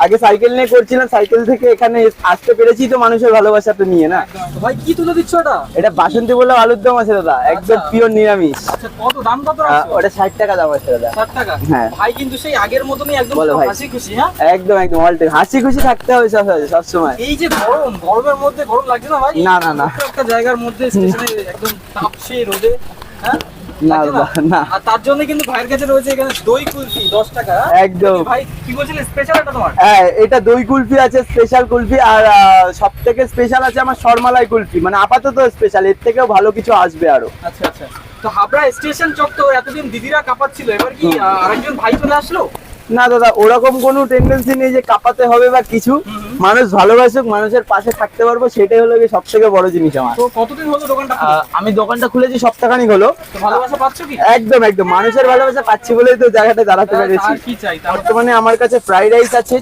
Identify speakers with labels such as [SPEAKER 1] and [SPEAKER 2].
[SPEAKER 1] আগে সাইকেল নিয়ে করছিলাম, সাইকেল থেকে এখানে আসতে পেরেছি তো মানুষের ভালোবাসাটা নিয়ে না।
[SPEAKER 2] ভাই কি তুলে দিচ্ছ এটা?
[SPEAKER 1] এটা বাসন্তী বলে আলুর দম আছে দাদা, একদম পিওর নিরামিষ।
[SPEAKER 2] আচ্ছা, কত দাম কত রাখছো?
[SPEAKER 1] ওটা 60 টাকা দাম আছে দাদা।
[SPEAKER 2] 60 টাকা?
[SPEAKER 1] হ্যাঁ
[SPEAKER 2] ভাই কিন্তু সেই আগের মতনই একদম
[SPEAKER 1] বলো ভাই।
[SPEAKER 2] হাসি খুশি। হ্যাঁ
[SPEAKER 1] একদম একদম অল টাইম হাসি খুশি থাকতে হবে সব সময়।
[SPEAKER 2] এই যে গরমের মধ্যে গরম লাগছে না ভাই?
[SPEAKER 1] না না না
[SPEAKER 2] একটা জায়গার মধ্যে স্টেশনে একদম তাপসে রোদে, হ্যাঁ
[SPEAKER 1] না
[SPEAKER 2] লাগছে
[SPEAKER 1] দাদা, না।
[SPEAKER 2] আর তার জন্য কিন্তু ভাইয়ের কাছে রয়েছে এখানে দই কুলফি 10 টাকা।
[SPEAKER 1] একদম।
[SPEAKER 2] ভাই কি বলছিলেন স্পেশাল এটা তোমার?
[SPEAKER 1] হ্যাঁ, এটা দই কুলফি আছে, স্পেশাল কুলফি, আর সব থেকে স্পেশাল আছে আমার সরমালাই কুলফি। মানে আপাতত স্পেশাল, এর থেকেও ভালো কিছু আসবে আরো।
[SPEAKER 2] আচ্ছা আচ্ছা। তো হাবড়া স্টেশন চক তো এতদিন দিদিরা কাঁপাচ্ছিল, এবার কি আরেকজন ভাই চলে আসলো?
[SPEAKER 1] না দাদা, ওরকম কোনো টেন্ডেন্সি নেই যে কাঁপাতে হবে বা কিছু। মানুষ ভালোবাসুক, মানুষের পাশে থাকতে পারবো, সেটাই হলো সব থেকে বড় জিনিস আমার।
[SPEAKER 2] তো কতদিন হলো দোকানটা খোলা?
[SPEAKER 1] আমি দোকানটা খুলেছি সপ্তাহখানিক হলো।
[SPEAKER 2] তো ভালোবাসা পাচ্ছ কি?
[SPEAKER 1] একদম একদম মানুষের ভালোবাসা পাচ্ছি বলেই তো জায়গাটা দাঁড়াতে পেরেছি।
[SPEAKER 2] আর কি চাই?
[SPEAKER 1] বর্তমানে আমার কাছে ফ্রাইড রাইস আছে,